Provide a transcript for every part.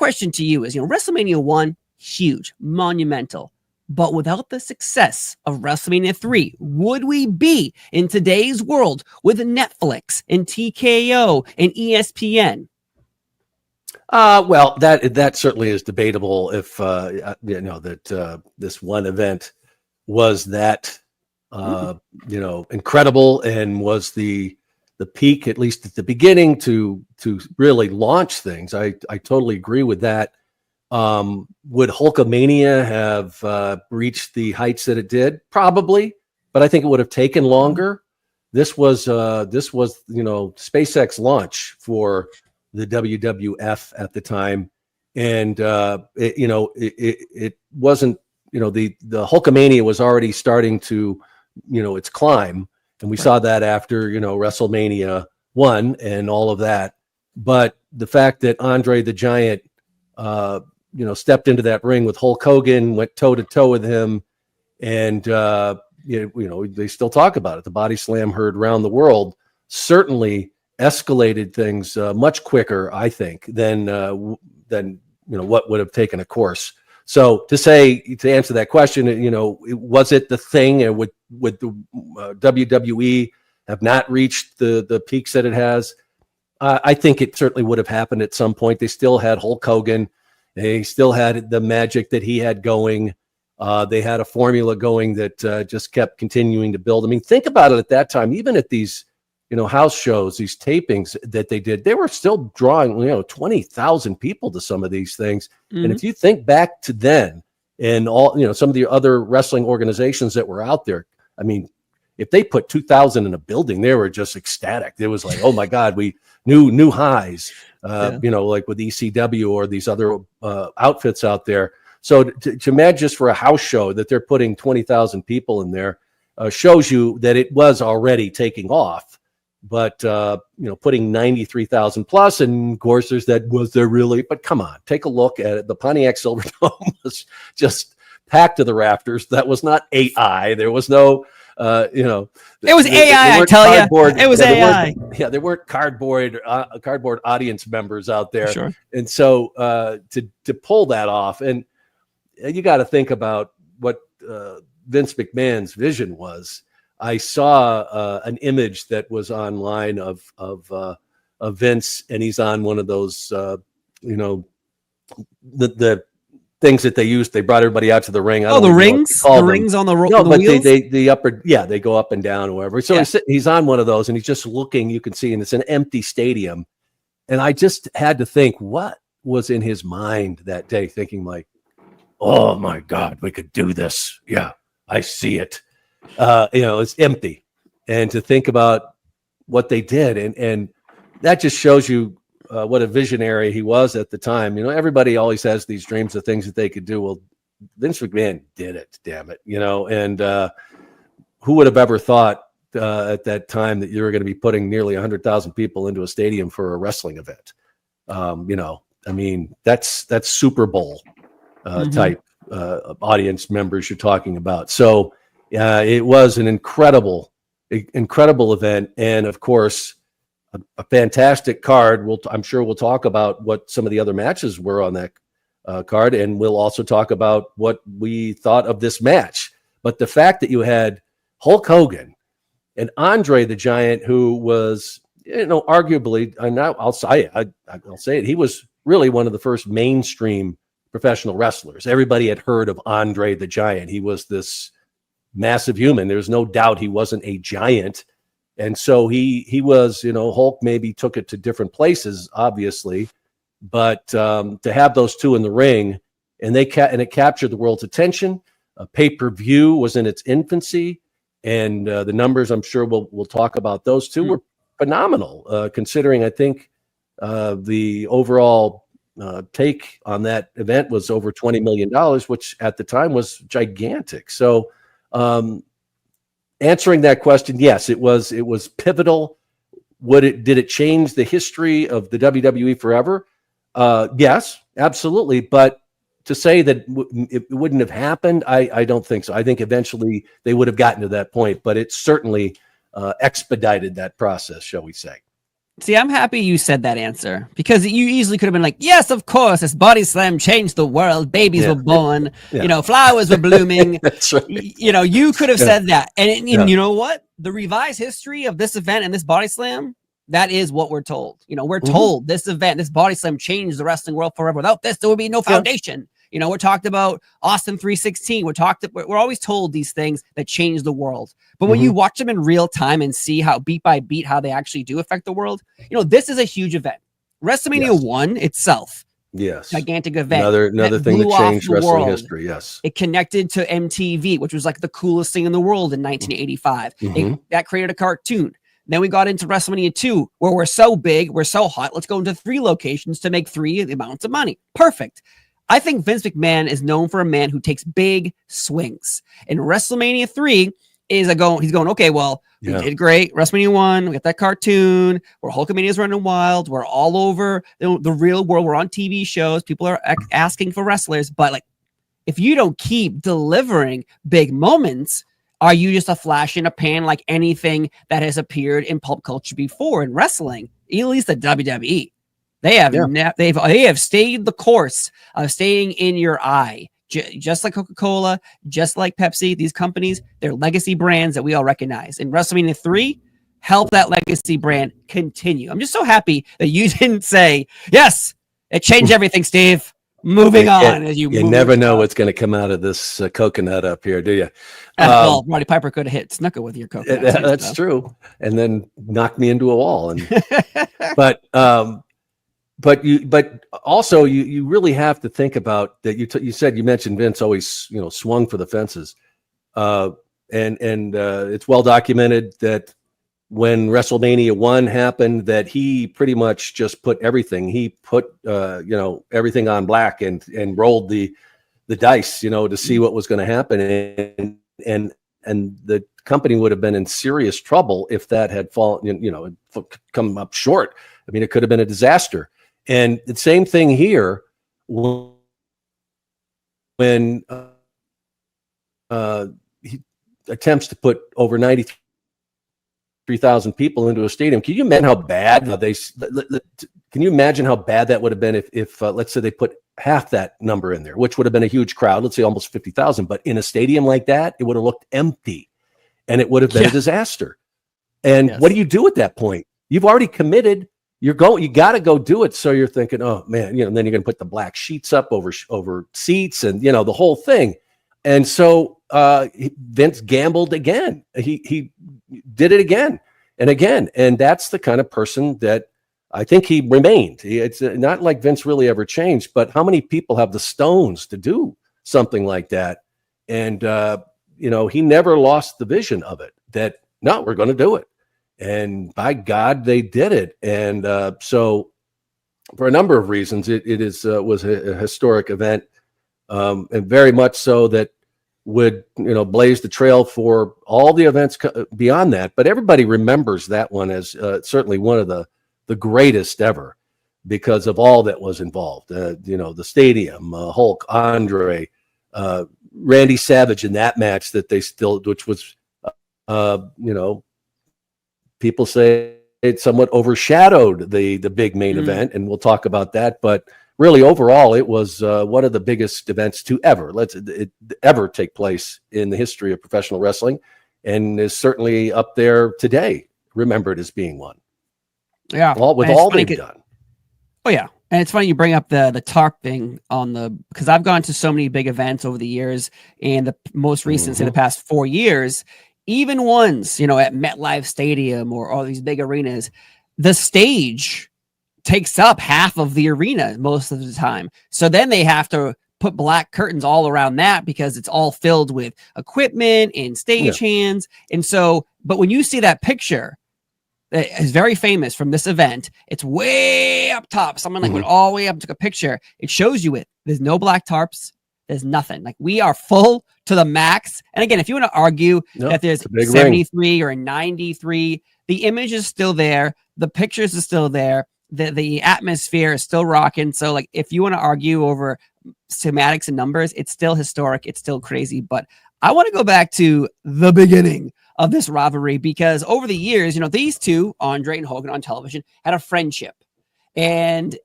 question to you is, WrestleMania 1, huge, monumental. But without the success of WrestleMania 3, would we be in today's world with Netflix and TKO and ESPN? Well, that certainly is debatable. If that this one event was that incredible and was the peak, at least at the beginning, to really launch things. I totally agree with that. Would Hulkamania have reached the heights that it did? Probably, but I think it would have taken longer. This was SpaceX launch for the WWF at the time, and it wasn't, the Hulkamania was already starting to its climb, and we saw that after WrestleMania 1 and all of that. But the fact that Andre the Giant stepped into that ring with Hulk Hogan, went toe to toe with him, and they still talk about it. The body slam heard around the world certainly escalated things much quicker, I think, than what would have taken a course. So to answer that question, was it the thing, and would the WWE have not reached the peaks that it has? I think it certainly would have happened at some point. They still had Hulk Hogan. They still had the magic that he had going. They had a formula going that just kept continuing to build. I mean, think about it at that time, even at these house shows, these tapings that they did, they were still drawing, 20,000 people to some of these things. Mm-hmm. And if you think back to then and all, some of the other wrestling organizations that were out there, I mean, if they put 2,000 in a building, they were just ecstatic. It was like, oh my God, we new highs, like with ECW or these other outfits out there. So to imagine just for a house show that they're putting 20,000 people in there shows you that it was already taking off. But putting 93,000 plus, and of course was there really? But come on, take a look at it. The Pontiac Silverdome was just packed to the rafters. That was not AI. There was no, it was AI. I tell you, it was AI. There weren't cardboard audience members out there. Sure. And so to pull that off, and you got to think about what Vince McMahon's vision was. I saw an image that was online of Vince, and he's on one of those, the things that they used. They brought everybody out to the ring. The rings on the wheels. But they go up and down or whatever. So he's on one of those, and he's just looking. You can see, and it's an empty stadium. And I just had to think, what was in his mind that day? Thinking like, oh my God, we could do this. Yeah, I see it. It's empty, and to think about what they did, and that just shows you what a visionary he was at the time. Everybody always has these dreams of things that they could do. Well, Vince McMahon did it, damn it, and who would have ever thought at that time that you were going to be putting nearly 100,000 people into a stadium for a wrestling event? I mean, that's Super Bowl type audience members you're talking about. So it was an incredible event, and of course, a fantastic card. I'm sure we'll talk about what some of the other matches were on that card, and we'll also talk about what we thought of this match. But the fact that you had Hulk Hogan and Andre the Giant, who was, arguably, and I'll say it, he was really one of the first mainstream professional wrestlers. Everybody had heard of Andre the Giant. He was this massive human. There's no doubt he wasn't a giant. And so he was, Hulk maybe took it to different places, obviously, but to have those two in the ring, and it captured the world's attention. Pay-per-view was in its infancy, and the numbers, I'm sure we'll talk about those two, were phenomenal, considering I think the overall take on that event was over $20 million, which at the time was gigantic. So answering that question, yes, it was pivotal. Did it change the history of the WWE forever? Yes, absolutely. But to say that it wouldn't have happened, I don't think so. I think eventually they would have gotten to that point, but it certainly expedited that process, shall we say. See, I'm happy you said that answer because you easily could have been like, yes, of course, this body slam changed the world. Babies were born, flowers were blooming. That's right. You could have said that. And Yeah. you know what? The revised history of this event and this body slam, that is what we're told. We're told this event, this body slam changed the wrestling world forever. Without this, there would be no foundation. We're talked about Austin 316. We're always told these things that change the world. But when you watch them in real time and see how beat by beat, how they actually do affect the world, this is a huge event. WrestleMania 1 itself. Yes. Gigantic event. Another thing that changed wrestling history. Yes. It connected to MTV, which was like the coolest thing in the world in 1985. That created a cartoon. Then we got into WrestleMania 2, where we're so big, we're so hot. Let's go into 3 locations to make 3 amounts of money. Perfect. I think Vince McMahon is known for a man who takes big swings. And WrestleMania 3 he's going, okay, well, we did great. WrestleMania 1, we got that cartoon where Hulkamania is running wild. We're all over the real world. We're on TV shows. People are asking for wrestlers. But like, if you don't keep delivering big moments, are you just a flash in a pan like anything that has appeared in pulp culture before in wrestling, at least the WWE? They have they have stayed the course of staying in your eye, just like Coca-Cola, just like Pepsi. These companies, they're legacy brands that we all recognize. And WrestleMania 3 helped that legacy brand continue. I'm just so happy that you didn't say, yes, it changed everything, Steve. Moving on. You never know what's going to come out of this coconut up here, do you? Well, Roddy Piper could have hit Snuka with your coconut. That's true. And then knocked me into a wall. And But also you really have to think about that. You mentioned Vince always swung for the fences, and it's well documented that when WrestleMania 1 happened, that he pretty much just put everything. He put everything on black and rolled the dice, to see what was going to happen, and the company would have been in serious trouble if that had fallen, come up short. I mean, it could have been a disaster. And the same thing here when he attempts to put over 93,000 people into a stadium. Can you imagine how bad Can you imagine how bad that would have been if let's say they put half that number in there, which would have been a huge crowd, let's say almost 50,000, but in a stadium like that, it would have looked empty and it would have been a disaster. And what do you do at that point? You've already committed. You got to go do it. So you're thinking, oh man, and then you're going to put the black sheets up over seats and, the whole thing. And so Vince gambled again. He did it again and again. And that's the kind of person that I think he remained. It's not like Vince really ever changed, but how many people have the stones to do something like that? And, he never lost the vision of it that, no, we're going to do it. And by God, they did it. And so for a number of reasons, it was a historic event, and very much so that would, blaze the trail for all the events beyond that. But everybody remembers that one as certainly one of the greatest ever because of all that was involved. The stadium, Hulk, Andre, Randy Savage in that match that which was, people say it somewhat overshadowed the big main event, and we'll talk about that. But really, overall, it was one of the biggest events to ever take place in the history of professional wrestling, and is certainly up there today, remembered as being one. Yeah, with all they've done. Oh yeah, and it's funny you bring up the tarp thing because I've gone to so many big events over the years, and the most recent, say the past 4 years. Even ones, at MetLife Stadium or all these big arenas, the stage takes up half of the arena most of the time. So then they have to put black curtains all around that because it's all filled with equipment and stage hands. And so, but when you see that picture, that is very famous from this event, it's way up top. Someone went all the way up and took a picture. It shows you it. There's no black tarps. There's nothing. Like, we are full to the max. And again, if you want to argue that there's 73 or 93, the image is still there. The pictures are still there. The atmosphere is still rocking. So like, if you want to argue over schematics and numbers, it's still historic. It's still crazy. But I want to go back to the beginning of this rivalry because over the years, these two, Andre and Hogan on television, had a friendship. And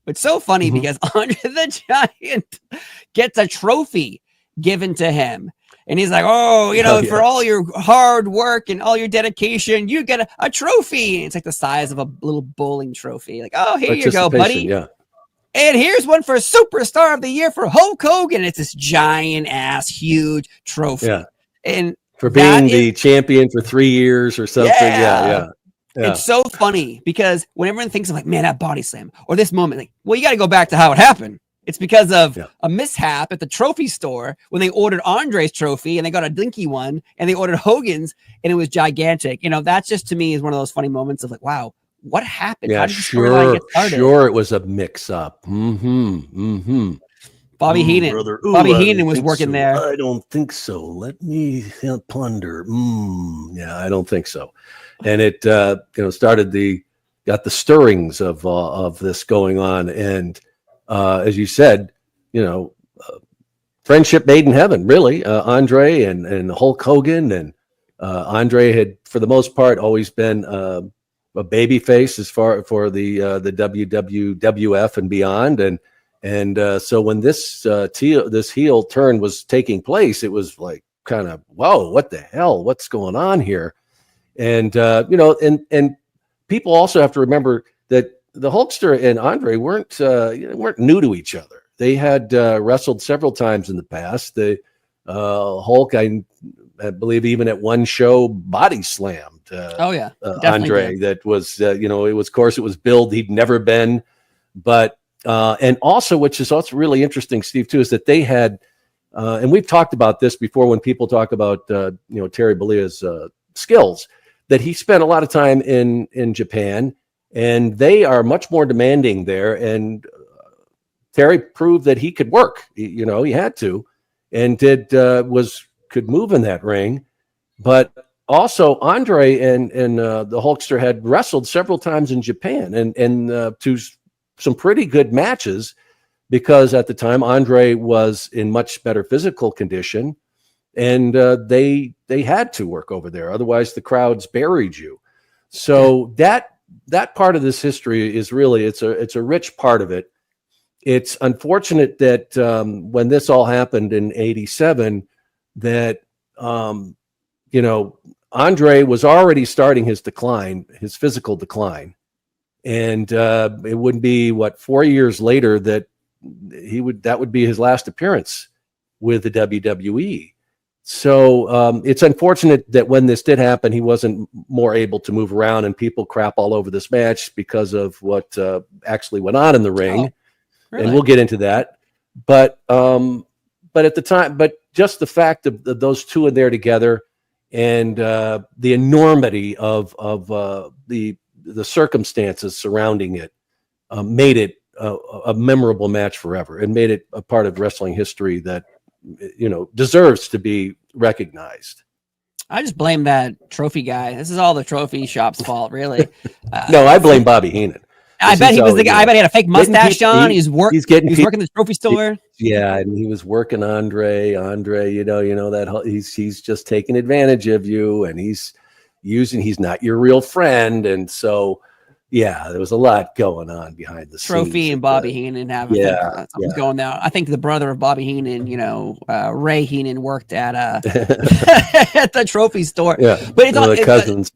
it's so funny because Andre the Giant gets a trophy given to him. And he's like, for all your hard work and all your dedication, you get a trophy. And it's like the size of a little bowling trophy. Like, oh, here you go, buddy. Yeah. And here's one for Superstar of the Year for Hulk Hogan. It's this giant ass, huge trophy. Yeah. And for being the champion for 3 years or something. Yeah. It's so funny because when everyone thinks of like, man, that body slam or this moment, like, well, you got to go back to how it happened. It's because of a mishap at the trophy store when they ordered Andre's trophy and they got a dinky one and they ordered Hogan's and it was gigantic. That just to me is one of those funny moments of like, wow, what happened? Yeah, How did the storyline get started? Sure, it was a mix-up. Bobby Heenan. Brother. Bobby Heenan was working there. I don't think so. Let me ponder. Yeah, I don't think so. And it started got the stirrings of this going on. And as you said, friendship made in heaven, really. Andre and Hulk Hogan, and Andre had, for the most part, always been a baby face as far for the WWF and beyond. And so when this heel turn was taking place, it was like kind of, whoa, what the hell? What's going on here? And and people also have to remember that the Hulkster and Andre weren't new to each other. They had wrestled several times in the past. The Hulk, I believe, even at one show, body slammed. Andre. Did. That was, it was, of course, it was billed he'd never been, but and also, which is also really interesting, Steve, too, is that they had, and we've talked about this before when people talk about Terry Bollea's skills, that he spent a lot of time in Japan. And they are much more demanding there. And Terry proved that he could work. He had to, and could move in that ring. But also, Andre and the Hulkster had wrestled several times in Japan, and to some pretty good matches, because at the time Andre was in much better physical condition, and they had to work over there. Otherwise, the crowds buried you. So that part of this history is really, it's a rich part of it. It's unfortunate that when this all happened in '87, that Andre was already starting his decline, his physical decline, and it wouldn't be 4 years later that that would be his last appearance with the WWE. So it's unfortunate that when this did happen, he wasn't more able to move around, and people crap all over this match because of what actually went on in the ring. Oh, really? And we'll get into that. But at the time, just the fact of those two in there together, and the enormity of the circumstances surrounding it made it a memorable match forever, and made it a part of wrestling history that deserves to be recognized. I just blame that trophy guy. This is all the trophy shop's fault, really. No, I blame Bobby Heenan. I bet he was the guy. I bet he had a fake mustache on. He's working the trophy store. Yeah, and he was working Andre. That he's just taking advantage of you, and he's not your real friend, and so. Yeah, there was a lot going on behind the scenes. Trophy and Bobby Heenan having going there. I think the brother of Bobby Heenan, Ray Heenan, worked at at the trophy store. Yeah, but it's all the cousins.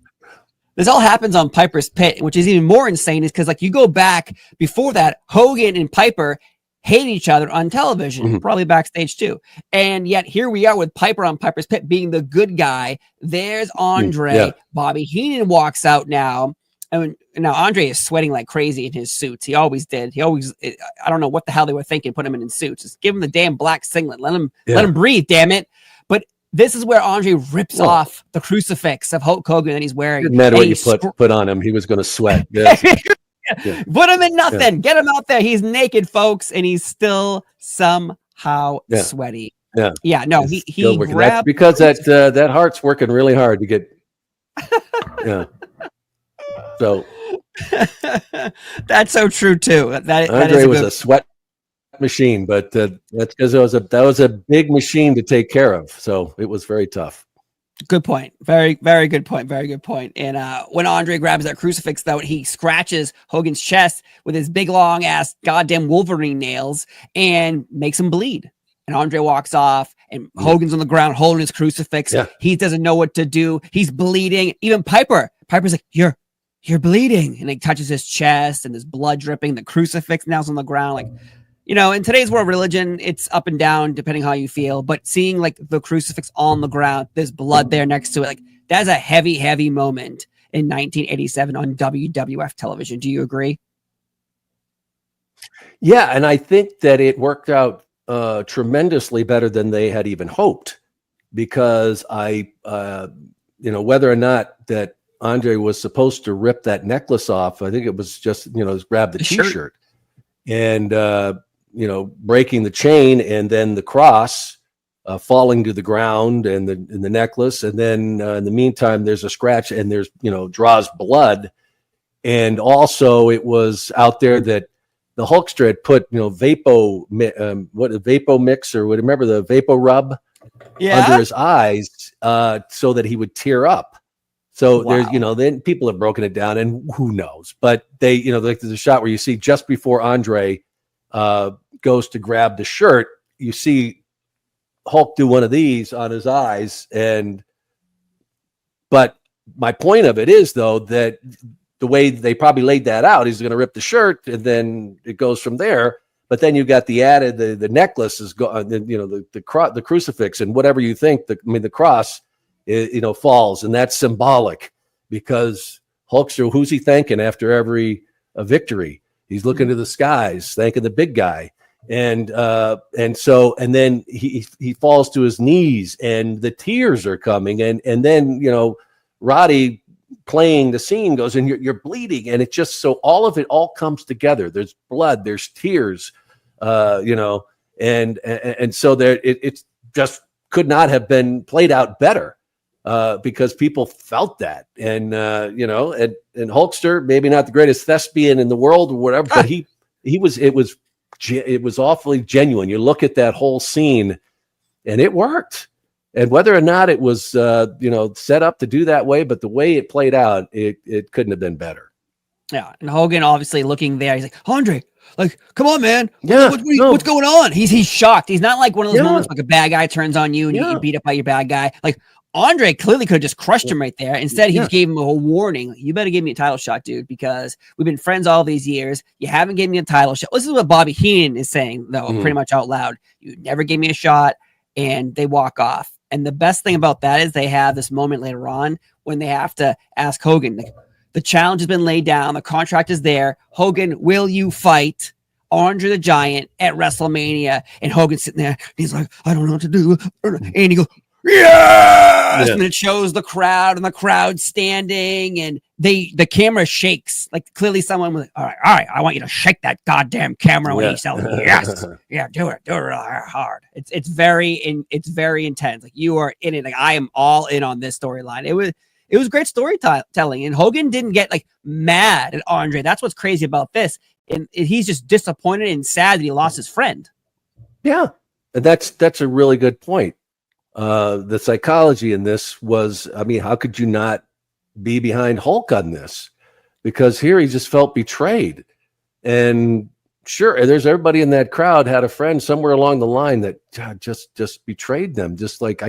This all happens on Piper's Pit, which is even more insane. Is because you go back before that, Hogan and Piper hate each other on television, probably backstage too. And yet here we are with Piper on Piper's Pit being the good guy. There's Andre. Yeah. Bobby Heenan walks out now. And now Andre is sweating like crazy in his suits. He always did. I don't know what the hell they were thinking, put him in suits. Just give him the damn black singlet. Let him breathe, damn it. But this is where Andre rips off the crucifix of Hulk Hogan that he's wearing. No matter what you put on him, he was going to sweat. Yes. Put him in nothing. Yeah. Get him out there. He's naked, folks, and he's still somehow sweaty. Yeah. Yeah. No, he grabbed. That's because that heart's working really hard to get. Yeah. So that's so true too. Andre was a sweat machine, but that's because that was a big machine to take care of. So it was very tough. Good point. Very, very good point. Very good point. And when Andre grabs that crucifix, though, he scratches Hogan's chest with his big, long ass goddamn Wolverine nails and makes him bleed. And Andre walks off, and Hogan's on the ground holding his crucifix. Yeah. He doesn't know what to do. He's bleeding. Even Piper's like, you're bleeding. And he touches his chest, and there's blood dripping. The crucifix now's on the ground. Like, you know, in today's world religion, it's up and down depending how you feel. But seeing like the crucifix on the ground, there's blood there next to it. Like, that's a heavy, heavy moment in 1987 on WWF television. Do you agree? Yeah, and I think that it worked out tremendously better than they had even hoped, because whether or not that Andre was supposed to rip that necklace off, I think it was just, grab the t-shirt and, breaking the chain, and then the cross falling to the ground, and the necklace. And then in the meantime, there's a scratch, and there's, draws blood. And also it was out there that the Hulkster had put, Vapo mix, or remember the Vapo rub under his eyes, so that he would tear up. So there's, then people have broken it down, and who knows, but they, like there's a shot where you see just before Andre goes to grab the shirt, you see Hulk do one of these on his eyes. But my point of it is, though, that the way they probably laid that out, he's going to rip the shirt, and then it goes from there. But then you got the added, the necklace is gone, the crucifix, and whatever you think, the cross, falls, and that's symbolic, because Hulkster, who's he thanking after every victory? He's looking to the skies, thanking the big guy. And then he falls to his knees, and the tears are coming, and then Roddy playing the scene goes, and you're bleeding, and it just, so all of it all comes together. There's blood, there's tears, and so there it just could not have been played out better, because people felt that, and Hulkster, maybe not the greatest thespian in the world or whatever, but it was awfully genuine. You look at that whole scene, and it worked. And whether or not it was, set up to do that way, but the way it played out, it couldn't have been better. Yeah, and Hogan obviously looking there, he's like, Andre, like, come on, man. Yeah, what's going on? He's shocked. He's not like one of those moments like a bad guy turns on you and you get beat up by your bad guy. Like, Andre clearly could have just crushed him right there. Instead, he just gave him a warning. Like, you better give me a title shot, dude, because we've been friends all these years. You haven't given me a title shot. This is what Bobby Heenan is saying, though, pretty much out loud. You never gave me a shot, and they walk off. And the best thing about that is they have this moment later on when they have to ask Hogan, the challenge has been laid down. The contract is there. Hogan, will you fight Andre the Giant at WrestleMania? And Hogan's sitting there. He's like, I don't know what to do. And he goes, yes! And it shows the crowd, and the crowd standing, and the camera shakes. Like, clearly someone was, all right, I want you to shake that goddamn camera when he sells it. Yes. Yeah, do it really hard. It's very intense. Like, you are in it. Like, I am all in on this storyline. It was great storytelling, and Hogan didn't get like mad at Andre. That's what's crazy about this. And he's just disappointed and sad that he lost his friend. Yeah. And that's a really good point. The psychology in this was, how could you not be behind Hulk on this? Because here he just felt betrayed. And sure, there's everybody in that crowd had a friend somewhere along the line that just betrayed them. Just like,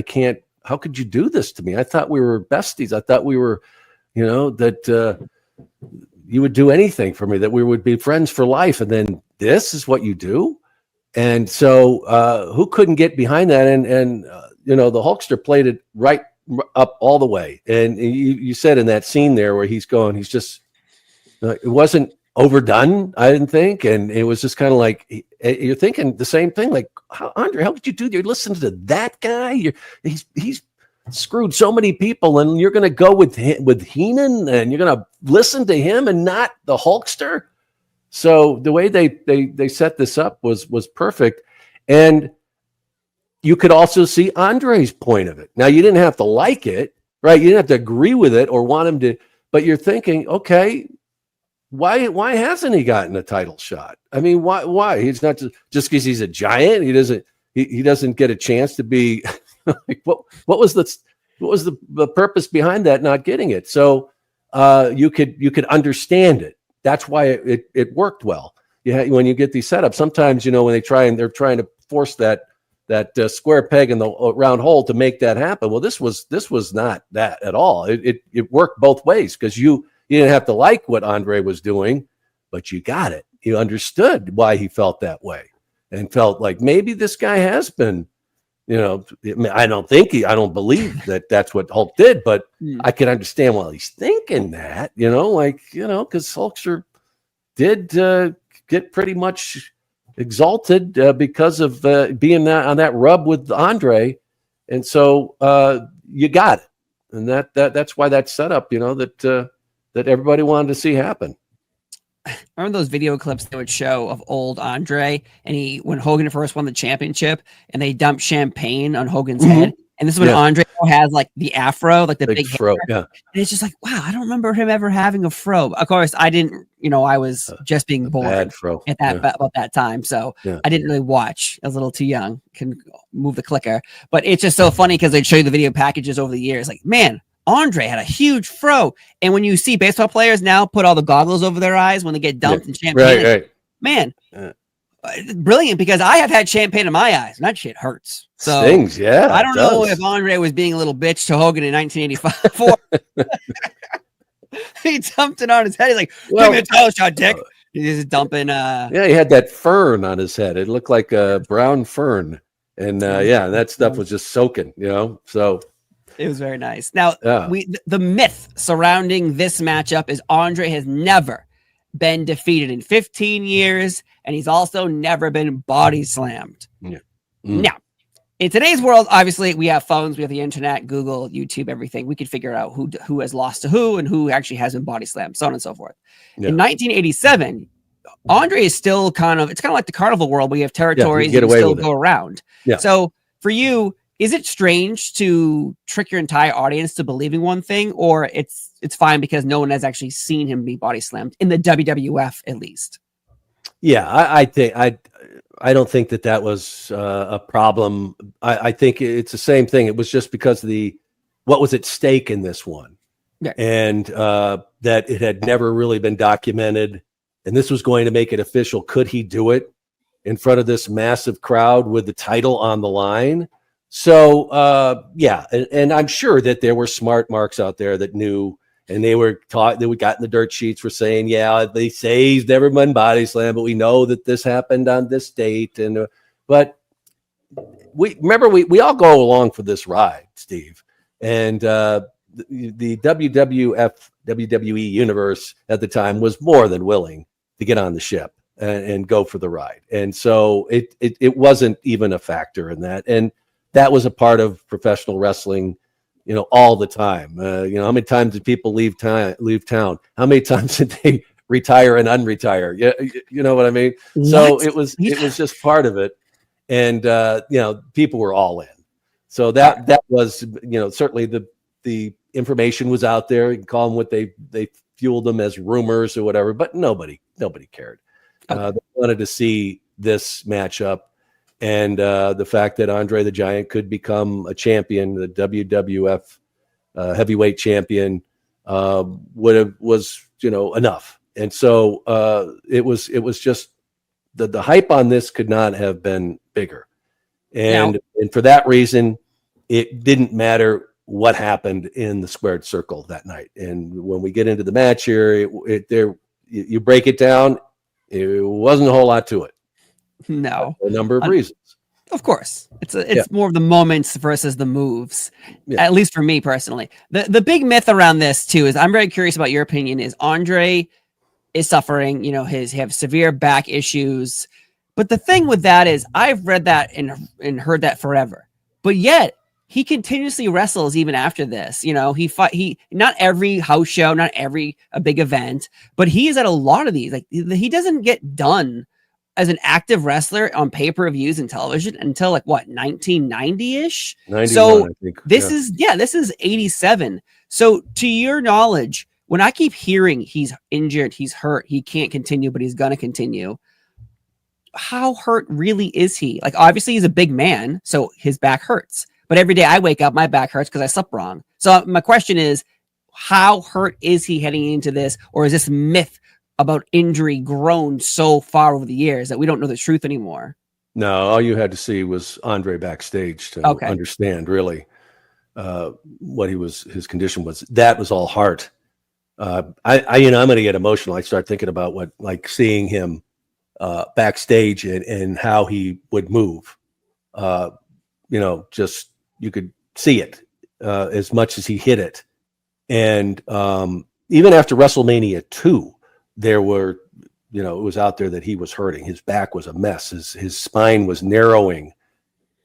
how could you do this to me? I thought we were besties. I thought we were, that you would do anything for me, that we would be friends for life. And then this is what you do. And so who couldn't get behind that? And the Hulkster played it right up all the way. And you said in that scene there where he's going, he's just, it wasn't overdone, I didn't think. And it was just kind of like, you're thinking the same thing. Like, Andre, how could you do that? You're listening to that guy. He's screwed so many people, and you're going to go with Heenan, and you're going to listen to him and not the Hulkster. So the way they set this up was perfect. And you could also see Andre's point of it. Now, you didn't have to like it, right? You didn't have to agree with it or want him to, but you're thinking, okay, why hasn't he gotten a title shot? Why? He's not just because he's a giant. He doesn't get a chance to be like, what was the, What was the purpose behind that not getting it? So you could understand it. That's why it worked well. When you get these setups, sometimes, when they're trying to force that square peg in the round hole to make that happen. Well, this was not that at all. It worked both ways, because you didn't have to like what Andre was doing, but you got it. You understood why he felt that way, and felt like maybe this guy has been, I don't believe that that's what Hulk did, but I can understand why he's thinking that, because Hulkster did get pretty much exalted because of being on that rub with Andre. And so you got it. And that's why that setup, that everybody wanted to see happen. Remember those video clips they would show of old Andre, and when Hogan first won the championship, and they dumped champagne on Hogan's head. And this is when Andre has like the afro, like the big fro. Hair. And it's just like, wow, I don't remember him ever having a fro. Of course, I didn't, I was just being born bad fro. at about that time. So I didn't really watch. I was a little too young. Can move the clicker. But it's just so funny because they'd show you the video packages over the years. Like, man, Andre had a huge fro. And when you see baseball players now put all the goggles over their eyes when they get dumped in champagne, right. Man, brilliant, because I have had champagne in my eyes, and that shit hurts. So stings, yeah. I don't know if Andre was being a little bitch to Hogan in 1985. He dumped it on his head. He's like, give me a title shot, dick. He's just dumping. He had that fern on his head. It looked like a brown fern. And that stuff was just soaking, so. It was very nice. Now, the myth surrounding this matchup is Andre has never been defeated in 15 years, and he's also never been body slammed. Yeah. Now, in today's world, obviously, we have phones, we have the internet, Google, YouTube, everything. We could figure out who has lost to who and who actually has been body slammed, so on and so forth. Yeah. In 1987, Andre is still it's kind of like the carnival world, where you have territories and you still go around. Yeah. So for you, is it strange to trick your entire audience to believing one thing, or it's fine because no one has actually seen him be body slammed in the WWF at least? Yeah, I don't think that was a problem. I think it's the same thing. It was just because of what was at stake in this one, and that it had never really been documented, and this was going to make it official. Could he do it in front of this massive crowd with the title on the line? So, and I'm sure that there were smart marks out there that knew, and they were taught, that we got in the dirt sheets were saying, they say he's never been body slammed, but we know that this happened on this date. And, but we all go along for this ride, Steve. And the WWE universe at the time was more than willing to get on the ship and go for the ride. And so it wasn't even a factor in that. And that was a part of professional wrestling, all the time. How many times did people leave town? How many times did they retire and unretire? Yeah, you know what I mean? What? So it was just part of it. And, people were all in. So that was, certainly the information was out there. You can call them what they fueled them as rumors or whatever, but nobody cared. They wanted to see this matchup. And the fact that Andre the Giant could become a champion, the WWF heavyweight champion, was enough. And so it was just the hype on this could not have been bigger. And for that reason, it didn't matter what happened in the squared circle that night. And when we get into the match here, you break it down, it wasn't a whole lot to it. No, a number of reasons. Of course, it's more of the moments versus the moves. At least for me personally, the big myth around this too is, I'm very curious about your opinion. Is Andre is suffering? He have severe back issues, but the thing with that is, I've read that and heard that forever, but yet he continuously wrestles even after this. He not every house show, not every a big event, but he is at a lot of these. Like, he doesn't get done as an active wrestler on pay-per-views and television until 1990-ish. So I think. This is 87. So to your knowledge, when I keep hearing he's injured, he's hurt, he can't continue, but he's going to continue, how hurt really is he? Obviously he's a big man, so his back hurts. but every day I wake up, my back hurts because I slept wrong. So my question is, how hurt is he heading into this? Or is this myth about injury grown so far over the years that we don't know the truth anymore? No, all you had to see was Andre backstage to understand really what his condition was. That was all heart. I'm going to get emotional. I start thinking about seeing him backstage and how he would move. Just you could see it as much as he hit it. And even after WrestleMania 2, there were, it was out there that he was hurting. His back was a mess. His spine was narrowing,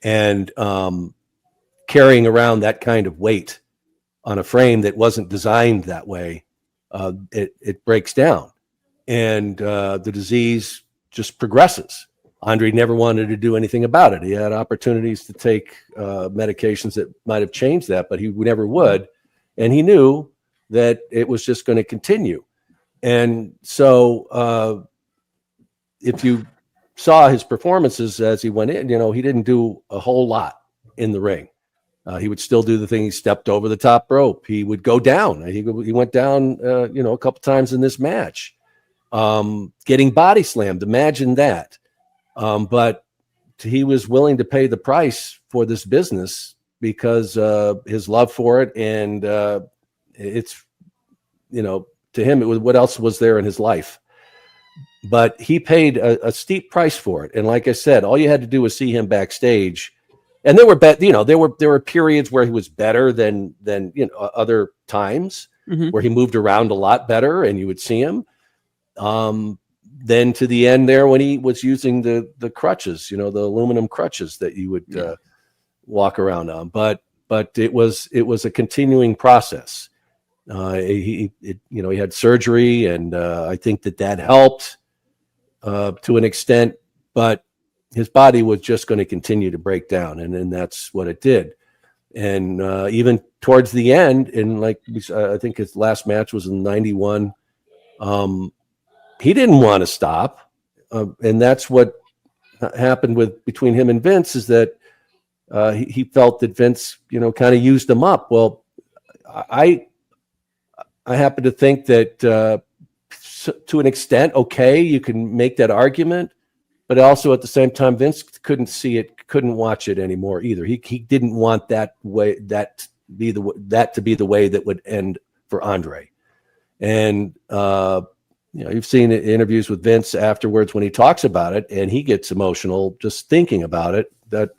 and carrying around that kind of weight on a frame that wasn't designed that way, it breaks down, and the disease just progresses. Andre never wanted to do anything about it. He had opportunities to take medications that might have changed that, but he never would. And he knew that it was just going to continue. And so if you saw his performances as he went in, he didn't do a whole lot in the ring. He would still do the thing. He stepped over the top rope. He would go down. He went down, a couple times in this match, getting body slammed. Imagine that. But he was willing to pay the price for this business because his love for it. And it's, to him, it was what else was there in his life. But he paid a steep price for it. And like I said, all you had to do was see him backstage. And there were there were periods where he was better than other times where he moved around a lot better, and you would see him. Then to the end there when he was using the crutches, the aluminum crutches that you would walk around on. But it was a continuing process. He had surgery, and I think that helped to an extent, but his body was just going to continue to break down, and that's what it did. And even towards the end, and I think his last match was in '91. He didn't want to stop, and that's what happened between him and Vince, is that he felt that Vince, kind of used him up. Well, I happen to think that to an extent, okay, you can make that argument, but also at the same time, Vince couldn't see it, couldn't watch it anymore either. He didn't want that to be the way that would end for Andre. And you've seen interviews with Vince afterwards when he talks about it, and he gets emotional just thinking about it. That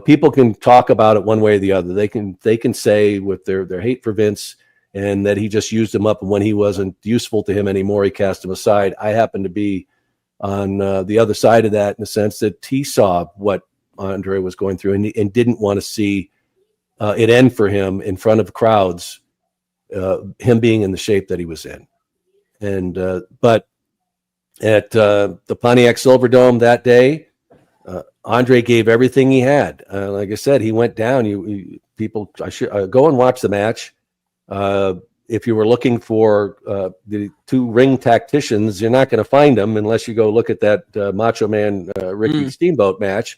people can talk about it one way or the other. They can say with their hate for Vince and that he just used him up, and when he wasn't useful to him anymore, he cast him aside. I happen to be on the other side of that, in the sense that he saw what Andre was going through and didn't want to see it end for him in front of crowds, him being in the shape that he was in. And but at the Pontiac Silverdome that day, Andre gave everything he had. Like I said, he went down. People, I should go and watch the match. If you were looking for the two ring tacticians, you're not going to find them unless you go look at that Macho Man Ricky Steamboat match.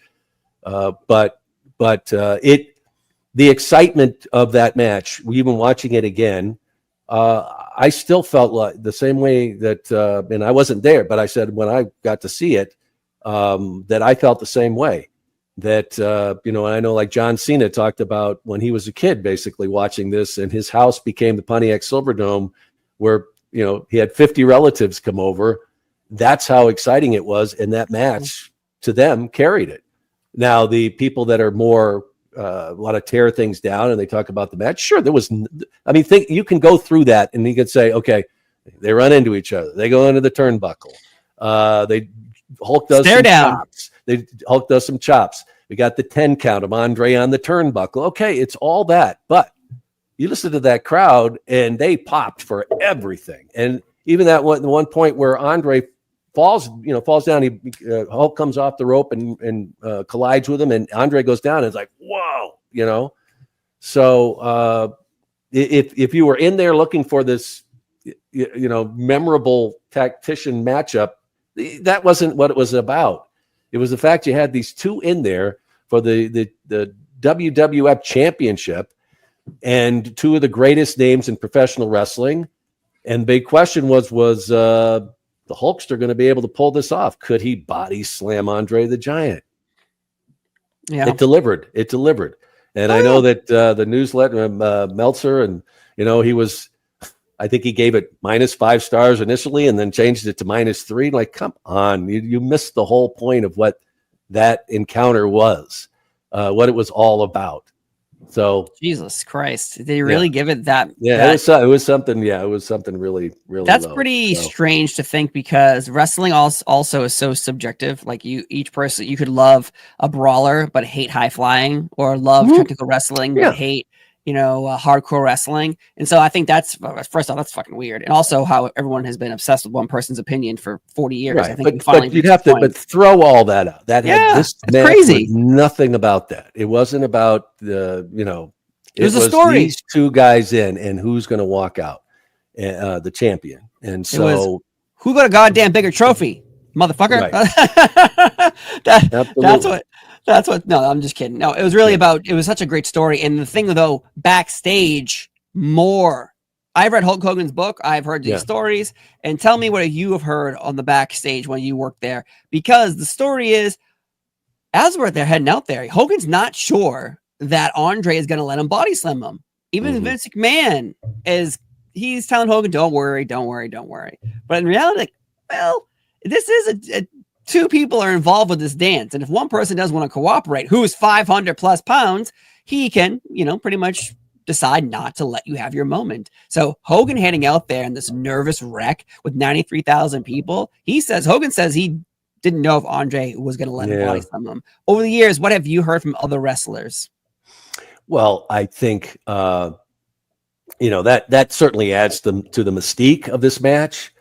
But the excitement of that match, even watching it again, I still felt like the same way that, and I wasn't there, but I said when I got to see it, that I felt the same way. That, I know like John Cena talked about when he was a kid, basically watching this, and his house became the Pontiac Silverdome, where, he had 50 relatives come over. That's how exciting it was. And that match to them carried it. Now, the people that are more, want to tear things down and they talk about the match. Sure, there was, you can go through that and you can say, okay, they run into each other. They go into the turnbuckle. Hulk does some chops. Hulk does some chops. We got the 10 count of Andre on the turnbuckle. Okay, it's all that. But you listen to that crowd and they popped for everything. And even that one point where Andre falls down, Hulk comes off the rope and collides with him, and Andre goes down and it's like, whoa, So if you were in there looking for this, memorable tactician matchup, that wasn't what it was about. It was the fact you had these two in there for the WWF Championship and two of the greatest names in professional wrestling. And big question was the Hulkster going to be able to pull this off? Could he body slam Andre the Giant? Yeah, it delivered. And I know that the newsletter, Meltzer, and I think he gave it -5 stars initially and then changed it to -3. Like, come on, you missed the whole point of what that encounter was, what it was all about. So Jesus Christ, did they really give it that? Yeah, it was something. Yeah, it was something really, really. That's low, pretty strange to think, because wrestling also is so subjective. Like, each person, you could love a brawler but hate high flying, or love technical wrestling but hate hardcore wrestling. And so I think that's, first off, that's fucking weird. And also how everyone has been obsessed with one person's opinion for 40 years. Right. I think but you'd have to throw all that out. That had this match crazy. Nothing about that. It wasn't about it was a story. These two guys in, and who's going to walk out, the champion. And so who got a goddamn bigger trophy, motherfucker? Right. That's what. No, I'm just kidding. No, it was really about. It was such a great story, and the thing though, backstage more. I've read Hulk Hogan's book. I've heard these stories, and tell me what you have heard on the backstage when you worked there, because the story is, as they're heading out there, Hogan's not sure that Andre is going to let him body slam him. Even Vince McMahon he's telling Hogan, "Don't worry, don't worry, don't worry." But in reality, well, this is two people are involved with this dance. And if one person does want to cooperate, who is 500 plus pounds, he can, pretty much decide not to let you have your moment. So Hogan heading out there in this nervous wreck with 93,000 people. Hogan says he didn't know if Andre was going to let him body slam him. Over the years, what have you heard from other wrestlers? Well, I think, that certainly adds to the mystique of this match.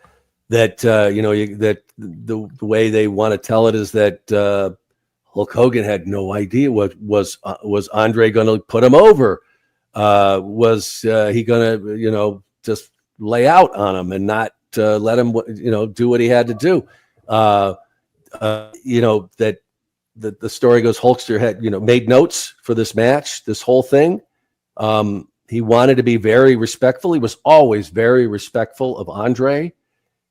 That that the way they want to tell it is that Hulk Hogan had no idea what was Andre going to put him over. Was he going to just lay out on him and not let him do what he had to do? That the story goes, Hulkster had made notes for this match, this whole thing. He wanted to be very respectful. He was always very respectful of Andre.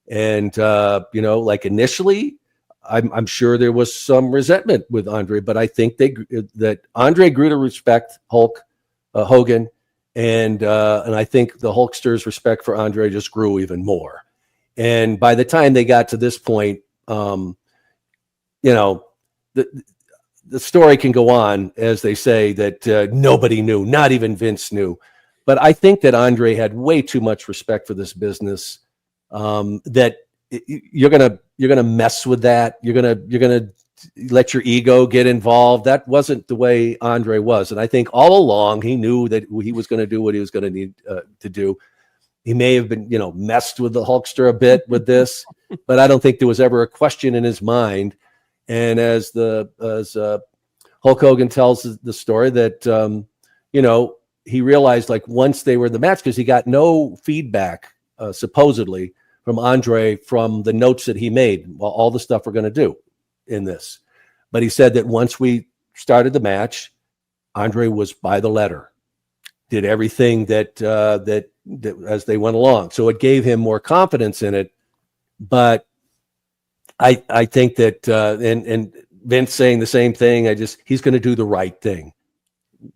And, like initially, I'm sure there was some resentment with Andre, but I think that Andre grew to respect Hogan. And I think the Hulkster's respect for Andre just grew even more. And by the time they got to this point, the story can go on, as they say, that nobody knew, not even Vince knew. But I think that Andre had way too much respect for this business. That you're gonna mess with that. You're gonna let your ego get involved. That wasn't the way Andre was, and I think all along he knew that he was going to do what he was going to need to do. He may have been, messed with the Hulkster a bit with this, but I don't think there was ever a question in his mind. And as Hulk Hogan tells the story that he realized, like, once they were in the match, because he got no feedback supposedly from Andre from the notes that he made, all the stuff we're going to do in this. But he said that once we started the match, Andre was by the letter, did everything that as they went along. So it gave him more confidence in it. But I think that, and Vince saying the same thing, he's going to do the right thing,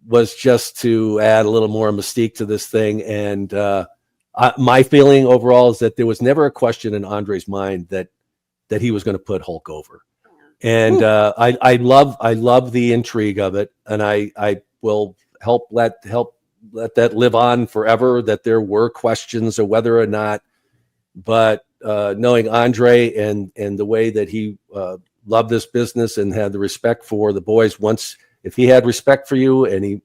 was just to add a little more mystique to this thing. And, my feeling overall is that there was never a question in Andre's mind that he was going to put Hulk over. And I love the intrigue of it, and I will let that live on forever. That there were questions of whether or not, but knowing Andre and the way that he loved this business and had the respect for the boys. Once, if he had respect for you, and he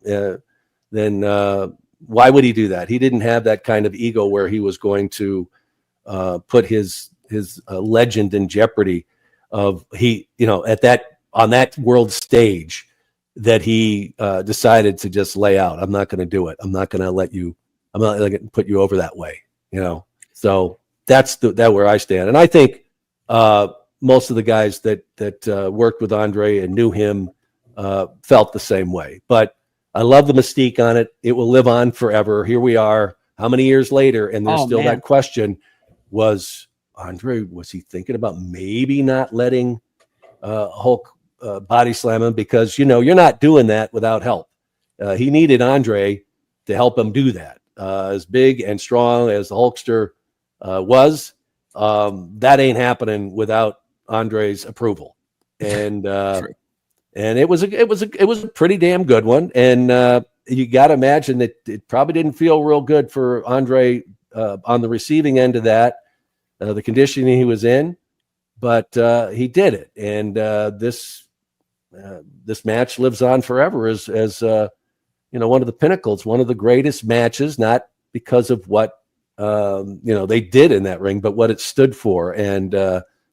then. Why would he do that? He didn't have that kind of ego where he was going to put his legend in jeopardy. On that world stage, that he decided to just lay out. I'm not going to do it. I'm not going to let you. I'm not going to put you over that way. So that's where I stand. And I think most of the guys that worked with Andre and knew him felt the same way. But I love the mystique on it. It will live on forever. Here we are, how many years later, and there's still that question: was he thinking about maybe not letting Hulk body slam him? Because you're not doing that without help. He needed Andre to help him do that. As big and strong as the Hulkster was, that ain't happening without Andre's approval. And it was a pretty damn good one. And you got to imagine that it probably didn't feel real good for Andre on the receiving end of that, the conditioning he was in, but he did it. And this match lives on forever as one of the pinnacles, one of the greatest matches, not because of what they did in that ring, but what it stood for and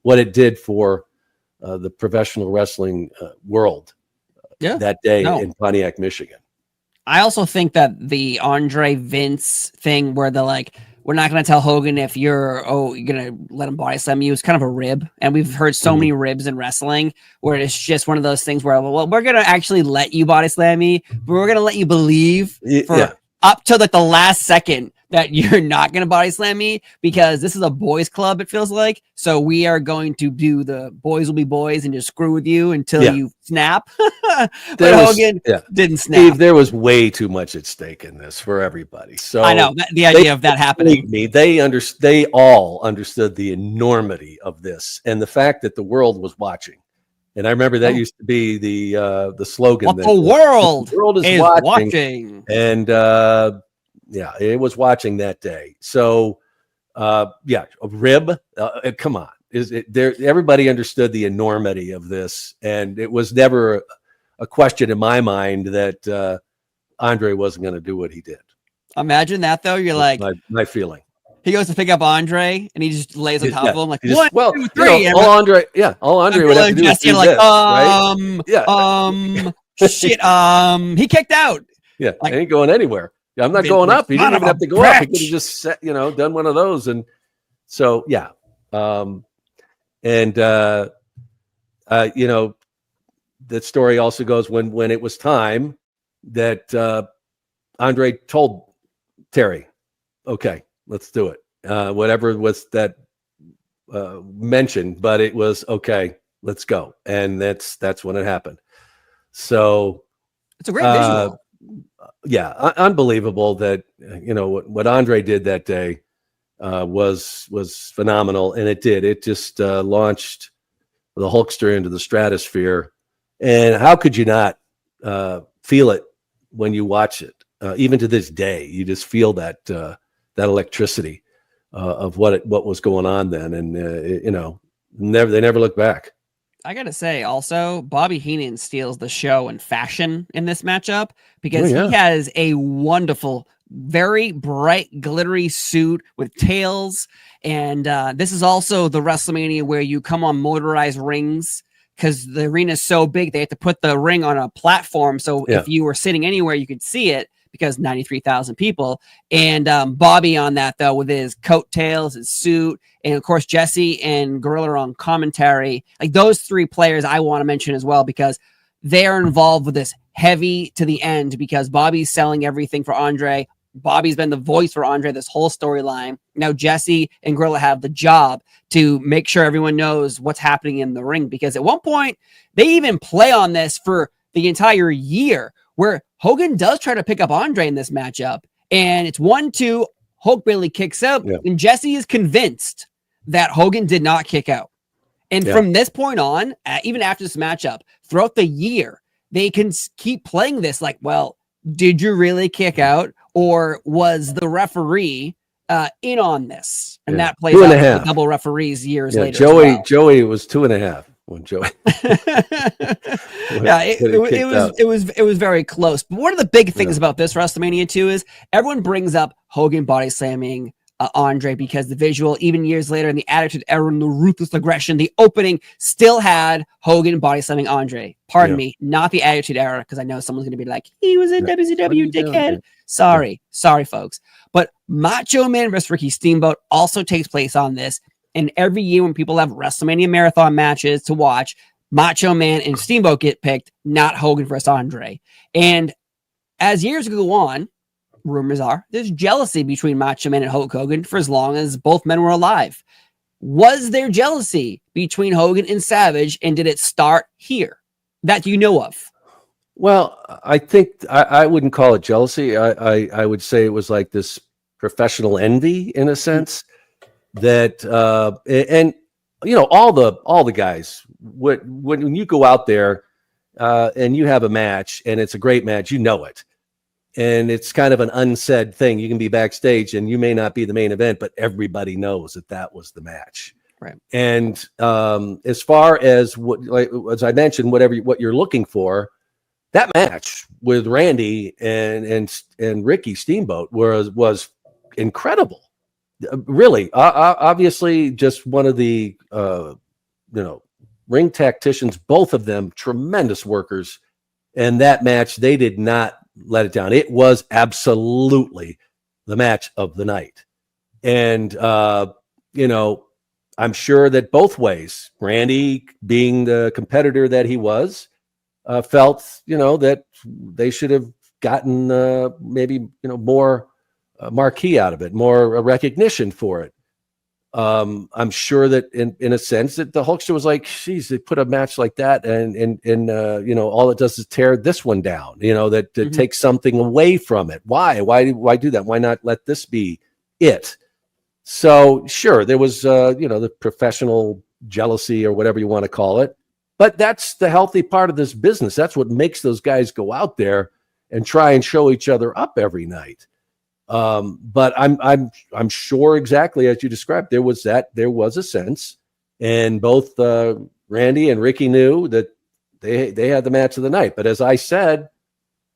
what it did for the professional wrestling world that day in Pontiac, Michigan. I also think that the Andre Vince thing where they're like, we're not going to tell Hogan if you're going to let him body slam you, is kind of a rib. And we've heard so many ribs in wrestling where it's just one of those things where, well, we're going to actually let you body slam me, but we're going to let you believe for up to the last second that you're not going to body slam me, because this is a boys club, it feels like. So we are going to do the boys will be boys and just screw with you until you snap. But Hogan didn't snap. Steve, there was way too much at stake in this for everybody. So I know the idea of that happening. They all understood the enormity of this and the fact that the world was watching. And I remember that used to be the slogan. The world is watching. And it was watching that day. So, a rib. Come on, is it there? Everybody understood the enormity of this, and it was never a question in my mind that Andre wasn't going to do what he did. Imagine that, though. You're like my feeling. He goes to pick up Andre, and he just lays on top of him like, just, 1, 2, 3. All Andre would have to do is do this, right? Shit. He kicked out. Yeah, like, I ain't going anywhere. Yeah, I'm not going up. He didn't even have to go up. He could have just done one of those. And so, that story also goes when it was time that Andre told Terry, okay, let's do it. Whatever was that mentioned, but it was okay, let's go. And that's when it happened. So it's a great visual. Unbelievable that what Andre did that day was phenomenal, and it just launched the Hulkster into the stratosphere. And how could you not feel it when you watch it? Even to this day, you just feel that electricity of what was going on then, and they never look back. I gotta say, also, Bobby Heenan steals the show in fashion in this matchup because he has a wonderful, very bright, glittery suit with tails. And this is also the WrestleMania where you come on motorized rings because the arena is so big, they have to put the ring on a platform. So if you were sitting anywhere, you could see it because 93,000 people. And Bobby on that, though, with his coattails, his suit, and of course, Jesse and Gorilla on commentary. Like those three players I want to mention as well because they're involved with this heavy to the end because Bobby's selling everything for Andre. Bobby's been the voice for Andre this whole storyline. Now Jesse and Gorilla have the job to make sure everyone knows what's happening in the ring because at one point, they even play on this for the entire year where Hogan does try to pick up Andre in this matchup, and it's 1-2. Hulk Bailey kicks out, and Jesse is convinced that Hogan did not kick out. And from this point on, even after this matchup, throughout the year, they can keep playing this like, well, did you really kick out, or was the referee in on this? And that plays out with the double referees years later. Joey was 2.5. When Joey, it was very close. But one of the big things about this WrestleMania 2 is everyone brings up Hogan body slamming Andre because the visual, even years later in the Attitude Era and the Ruthless Aggression, the opening still had Hogan body slamming Andre. Pardon me, not the Attitude Era, because I know someone's going to be like, he was in WCW, dickhead. Sorry, folks. But Macho Man vs. Ricky Steamboat also takes place on this. And every year when people have WrestleMania marathon matches to watch, Macho Man and Steamboat get picked, not Hogan versus Andre. And as years go on, rumors are there's jealousy between Macho Man and Hulk Hogan for as long as both men were alive. Was there jealousy between Hogan and Savage, and did it start here that you know of? Well, I think I wouldn't call it jealousy. I would say it was like this professional envy in a sense that, and you know, all the guys, when you go out there and you have a match and it's a great match, you know it. And it's kind of an unsaid thing. You can be backstage and you may not be the main event, but everybody knows that was the match. Right. And as far as as I mentioned, what you're looking for, that match with Randy and Ricky Steamboat was incredible. Really, obviously, just one of the ring tacticians. Both of them tremendous workers, and that match they did not let it down. It was absolutely the match of the night, and I'm sure that both ways, Randy, being the competitor that he was, felt that they should have gotten maybe more marquee out of it, more recognition for it. I'm sure that in a sense that the Hulkster was like, geez, they put a match like that and all it does is tear this one down, that takes something away from it. Why do that? Why not let this be it? So sure, there was, the professional jealousy or whatever you want to call it, but that's the healthy part of this business. That's what makes those guys go out there and try and show each other up every night. But I'm sure exactly as you described, there was a sense, and both Randy and Ricky knew that they had the match of the night. But as I said,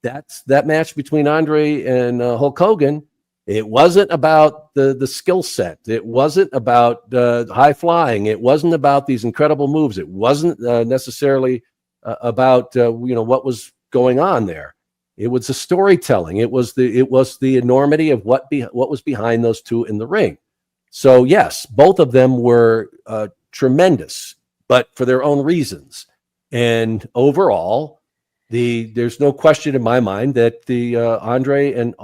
that match between Andre and Hulk Hogan. It wasn't about the skill set. It wasn't about high flying. It wasn't about these incredible moves. It wasn't necessarily about what was going on there. It was the storytelling. It was the enormity of what was behind those two in the ring. So yes, both of them were tremendous, but for their own reasons. And overall, there's no question in my mind that the Andre and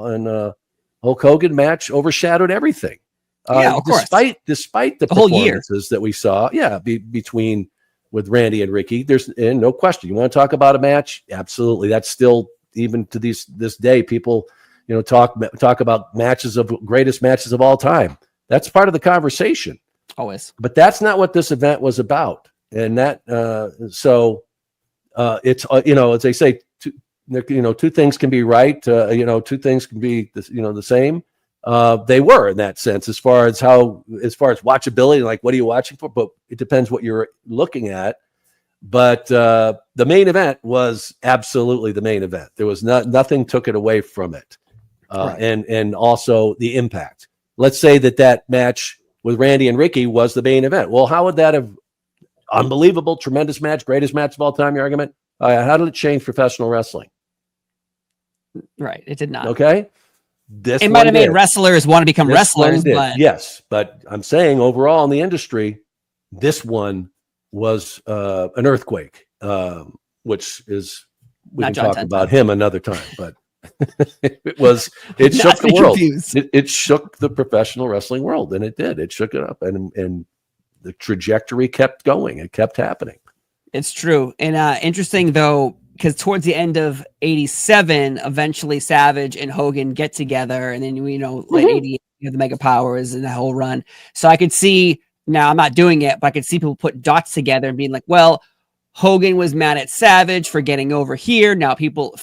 Hulk Hogan match overshadowed everything. Of course. Despite the whole year performances that we saw, between with Randy and Ricky, there's no question. You want to talk about a match? Absolutely. That's still, even to this day, people talk about greatest matches of all time. That's part of the conversation. Always. But that's not what this event was about. And that it's as they say, two things can be right. Two things can be the same. They were in that sense as far as watchability, like what are you watching for? But it depends what you're looking at. But the main event was absolutely the main event. There was nothing took it away from it. Right. And also the impact. Let's say that match with Randy and Ricky was the main event. Well, how would that have unbelievable, tremendous match, greatest match of all time, your argument? How did it change professional wrestling? Right. It did not. Okay. It might have made wrestlers want to become wrestlers. But... Yes. But I'm saying overall in the industry, this one was an earthquake, which is, we can talk about him another time, but it shook the world. It shook the professional wrestling world, and it did. It shook it up, and the trajectory kept going. It kept happening. It's true. And interesting, though, because towards the end of 87, eventually Savage and Hogan get together, and then, late 88, you have the Mega Powers and the whole run. So I could see, now I'm not doing it, but I could see people put dots together and being like, well, Hogan was mad at Savage for getting over here. Now people,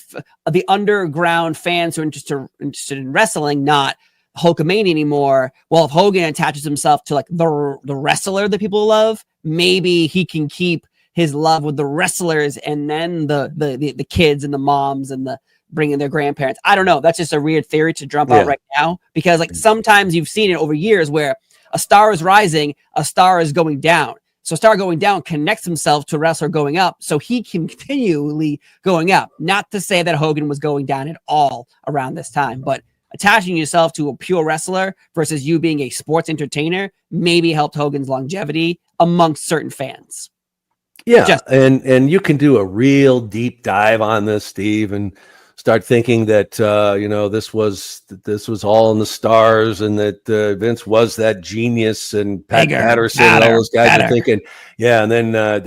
the underground fans who are interested in wrestling, not Hulkamania anymore. Well, if Hogan attaches himself to like the wrestler that people love, maybe he can keep his love with the wrestlers, and then the kids and the moms and the bringing their grandparents. I don't know. That's just a weird theory to jump out right now, because like sometimes you've seen it over years where a star is rising, a star is going down. So a star going down connects himself to a wrestler going up, so he can continually going up. Not to say that Hogan was going down at all around this time, but attaching yourself to a pure wrestler versus you being a sports entertainer maybe helped Hogan's longevity amongst certain fans. Yeah, and you can do a real deep dive on this, Steve, and start thinking that this was all in the stars, and that Vince was that genius, and Pat Patterson and all those guys are thinking, yeah, and then and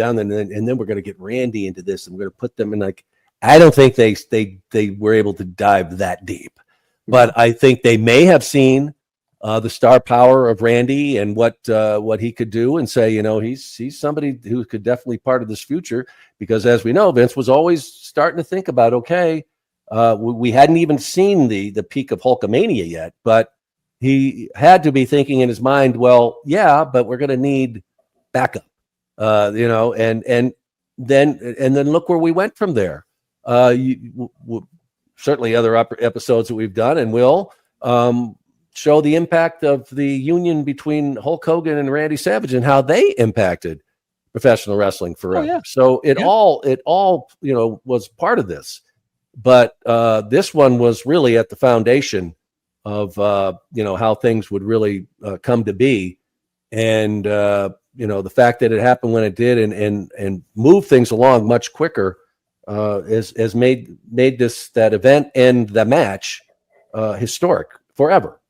then we're going to get Randy into this, and we're going to put them in like. I don't think they were able to dive that deep, but I think they may have seen the star power of Randy and what he could do, and say, he's somebody who could definitely part of this future, because as we know, Vince was always starting to think about, okay, we hadn't even seen the peak of Hulkamania yet, but he had to be thinking in his mind, well, yeah, but we're going to need backup, and then look where we went from there. Certainly other episodes that we've done and will show the impact of the union between Hulk Hogan and Randy Savage and how they impacted professional wrestling forever. Oh, yeah. So it all was part of this, but this one was really at the foundation of how things would really come to be, and the fact that it happened when it did and moved things along much quicker has made that event and the match historic forever.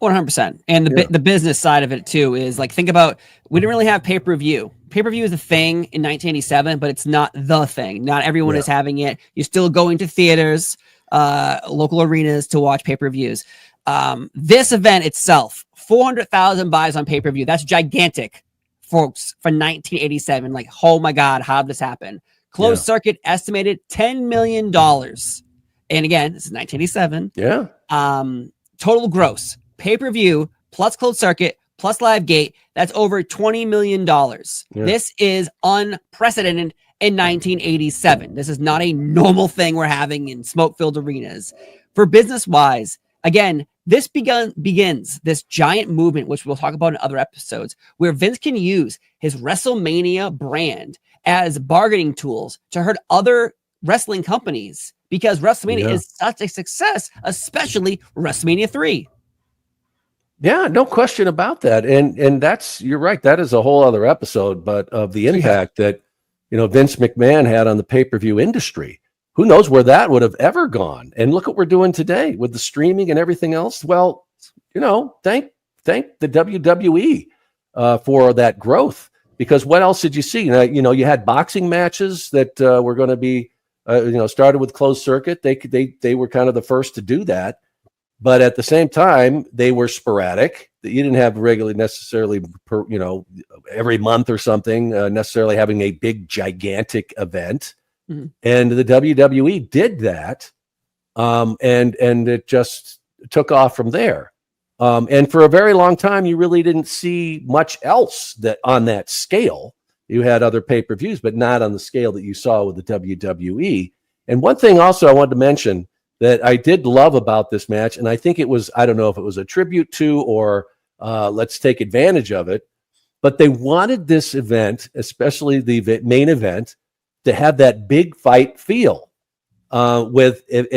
100%. And the business side of it too is like, think about, we didn't really have pay-per-view. Pay-per-view is a thing in 1987, but it's not the thing. Not everyone is having it. You're still going to theaters, local arenas to watch pay-per-views. This event itself, 400,000 buys on pay-per-view. That's gigantic, folks, for 1987. Like, oh my God, how did this happen? Closed circuit estimated $10 million. And again, this is 1987. Yeah. Total gross, pay-per-view plus closed circuit plus live gate, that's over $20 million. Yeah. This is unprecedented in 1987. This is not a normal thing we're having in smoke-filled arenas. For business-wise, again, this begins this giant movement, which we'll talk about in other episodes, where Vince can use his WrestleMania brand as bargaining tools to hurt other wrestling companies, because WrestleMania is such a success, especially WrestleMania 3. Yeah, no question about that. And that's, you're right, that is a whole other episode, but of the impact that, Vince McMahon had on the pay-per-view industry. Who knows where that would have ever gone? And look what we're doing today with the streaming and everything else. Well, thank the WWE for that growth, because what else did you see? You had boxing matches that were going to be, started with closed circuit. They were kind of the first to do that. But at the same time, they were sporadic. You didn't have regularly necessarily, every month or something, necessarily having a big, gigantic event. Mm-hmm. And the WWE did that, and it just took off from there. And for a very long time, you really didn't see much else that on that scale. You had other pay-per-views, but not on the scale that you saw with the WWE. And one thing also I wanted to mention that I did love about this match, and I think it was, I don't know if it was a tribute to or let's take advantage of it, but they wanted this event, especially the main event, to have that big fight feel. And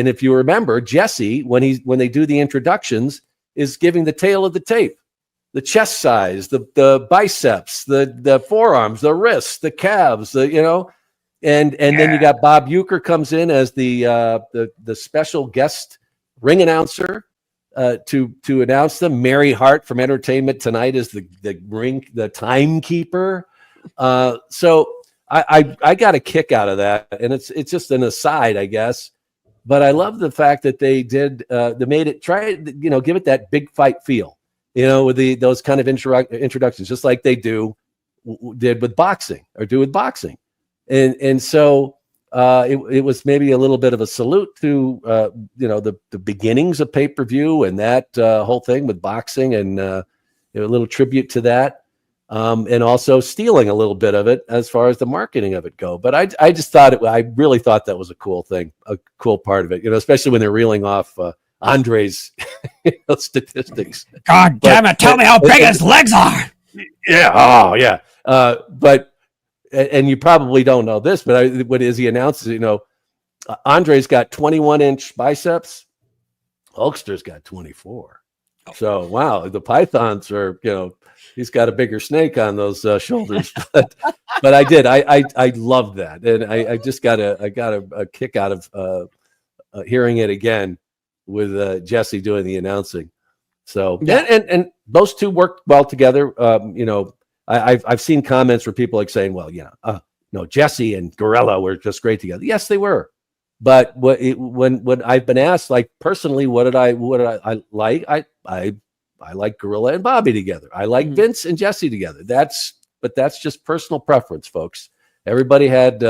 if you remember, Jesse, when they do the introductions, is giving the tail of the tape, the chest size, the biceps, the forearms, the wrists, the calves, and then you got Bob Uecker comes in as the special guest ring announcer to announce them. Mary Hart from Entertainment Tonight is the timekeeper. So I got a kick out of that, and it's just an aside, I guess. But I love the fact that they did they made it give it that big fight feel, with those kind of introductions, just like they did with boxing. And so it was maybe a little bit of a salute to the beginnings of pay-per-view and that whole thing with boxing, and a little tribute to that, and also stealing a little bit of it as far as the marketing of it go. But I just thought I really thought that was a cool thing, a cool part of it, especially when they're reeling off Andre's statistics. God damn it! Tell me how big his legs are. Yeah. Oh yeah. But. And you probably don't know this, but what is he announces? Andre's got 21-inch biceps. Hulkster's got 24. So, wow, the pythons are, he's got a bigger snake on those shoulders. But I did. I loved that. And I just got a kick out of hearing it again with Jesse doing the announcing. So, Yeah. and those two worked well together. I've seen comments where people like saying, well, no, Jesse and Gorilla were just great together. Yes, they were. But when I've been asked, like, personally, what did I like? I like Gorilla and Bobby together. I like Vince and Jesse together. That's just personal preference, folks. Everybody had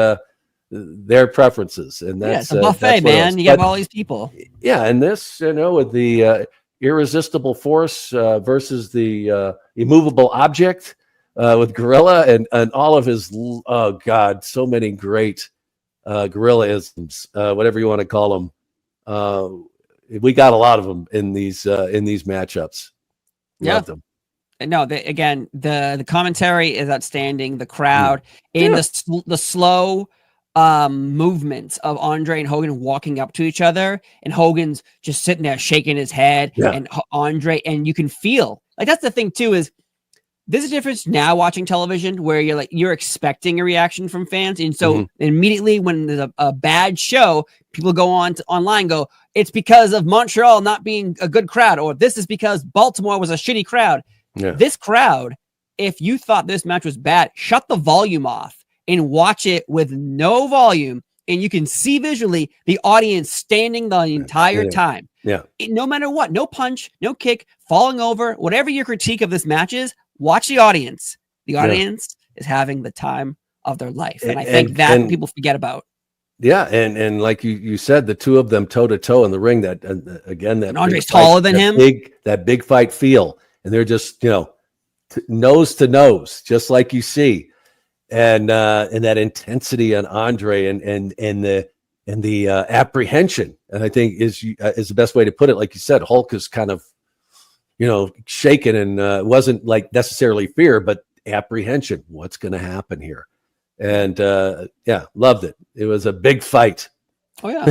their preferences, and that's it's a buffet, man. You have all these people. Yeah, and this, with the irresistible force versus the immovable object with Gorilla and all of his, oh God, so many great Gorilla-isms, whatever you want to call them. We got a lot of them in these matchups. Loved them. No, the commentary is outstanding. The crowd in the slow movements of Andre and Hogan walking up to each other, and Hogan's just sitting there shaking his head, and Andre, and you can feel, like, that's the thing too, is there's a difference now watching television where you're expecting a reaction from fans. And so immediately when there's a bad show, people go online, go, it's because of Montreal not being a good crowd, or this is because Baltimore was a shitty crowd. Yeah. This crowd, if you thought this match was bad, shut the volume off and watch it with no volume. And you can see visually the audience standing the entire time. Yeah. No matter what, no punch, no kick, falling over, whatever your critique of this match is, watch the audience. The audience is having the time of their life. And I think that people forget about. Yeah. And like you said, the two of them toe to toe in the ring, that Andre's taller than him. That big fight feel. And they're just, nose to nose, just like you see. And that intensity on Andre and the apprehension. And I think is the best way to put it. Like you said, Hulk is kind of, shaken, and it wasn't like necessarily fear, but apprehension. What's going to happen here? And loved it. It was a big fight. Oh yeah.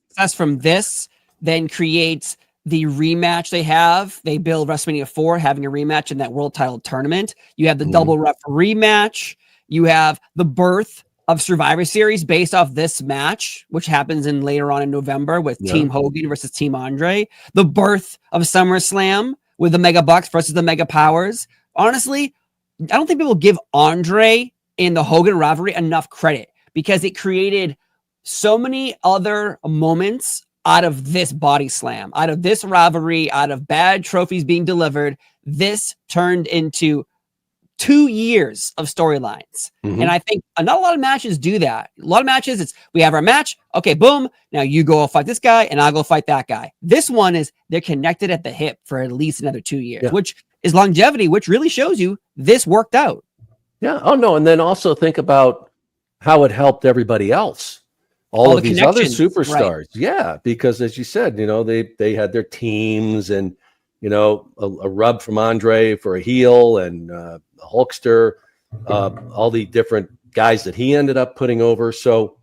Success from this then creates the rematch they have. They build WrestleMania 4 having a rematch in that world title tournament. You have the double referee match. You have the birth of Survivor Series based off this match, which happens later on in November with Team Hogan versus Team Andre. The birth of SummerSlam with the Mega Bucks versus the Mega Powers. Honestly, I don't think people give Andre in the Hogan rivalry enough credit, because it created so many other moments out of this body slam, out of this rivalry, out of bad trophies being delivered. This turned into 2 years of storylines. And I think not a lot of matches do that. A lot of matches, we have our match. Okay, boom. Now you go fight this guy and I'll go fight that guy. This one is they're connected at the hip for at least another 2 years, which is longevity, which really shows you this worked out. Yeah. Oh, no. And then also think about how it helped everybody else. All of these other superstars. Right. Yeah. Because as you said, they had their teams, and, a rub from Andre for a heel, and a Hulkster, all the different guys that he ended up putting over. So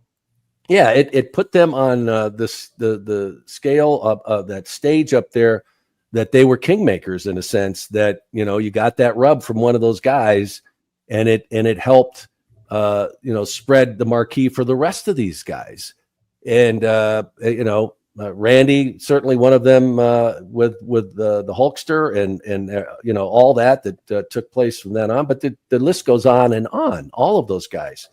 yeah, it put them on the scale of that stage up there, that they were kingmakers in a sense, that, you got that rub from one of those guys, and it helped, spread the marquee for the rest of these guys. And, Randy, certainly one of them, with the Hulkster and all that took place from then on. But the list goes on and on. All of those guys,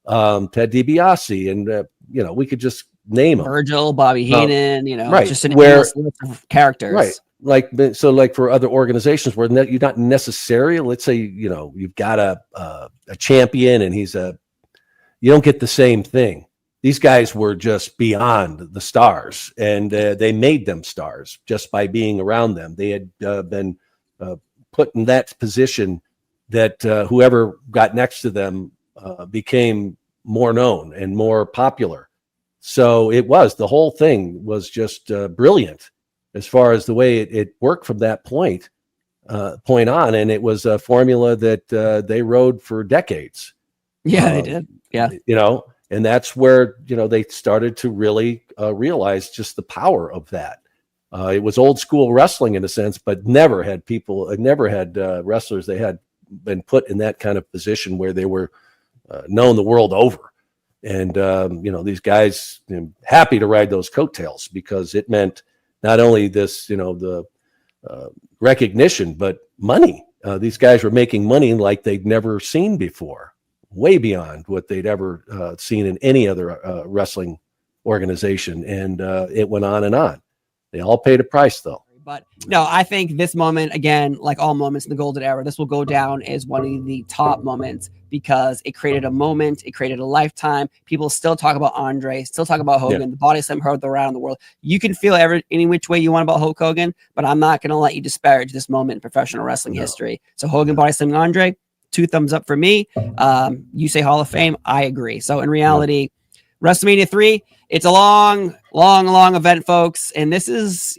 Ted DiBiase, and we could just name them. Virgil, Bobby Heenan, right? Just an endless list of characters, right? Like for other organizations where you're not necessarily, let's say, you've got a champion and you don't get the same thing. These guys were just beyond the stars, and they made them stars just by being around them. They had been put in that position that whoever got next to them became more known and more popular. So the whole thing was just brilliant as far as the way it worked from that point on. And it was a formula that they rode for decades. Yeah, they did. Yeah. And that's where, they started to really realize just the power of that. It was old school wrestling in a sense, but never had wrestlers. They had been put in that kind of position where they were known the world over. And, these guys happy to ride those coattails because it meant not only this, the recognition, but money. These guys were making money like they'd never seen before, way beyond what they'd ever seen in any other wrestling organization. And it went on and on. They all paid a price, though. But no, I think this moment, again, like all moments in the Golden Era, this will go down as one of the top moments because it created a moment. It created a lifetime. People still talk about Andre, still talk about Hogan. Yeah. The body slam heard around the world. You can feel any which way you want about Hulk Hogan, but I'm not going to let you disparage this moment in professional wrestling history. So Hogan body slamming Andre, 2 thumbs up for me. You say Hall of Fame. I agree. So in reality, WrestleMania 3, it's a long event, folks. And this is,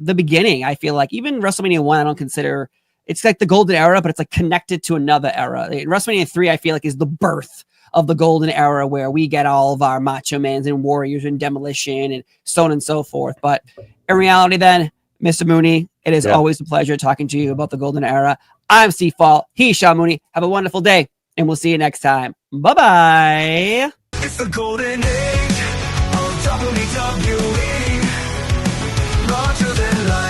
the beginning. I feel like even WrestleMania 1, I don't consider it's like the Golden Era, but it's like connected to another era. WrestleMania 3, I feel like, is the birth of the Golden Era where we get all of our Macho Mans and Warriors and Demolition and so on and so forth. But in reality, then, Mr. Mooney, it is always a pleasure talking to you about the Golden Era. I'm Steve Fall. He's Sean Mooney. Have a wonderful day, and we'll see you next time. Bye-bye. It's the golden age of WWE. Larger than life.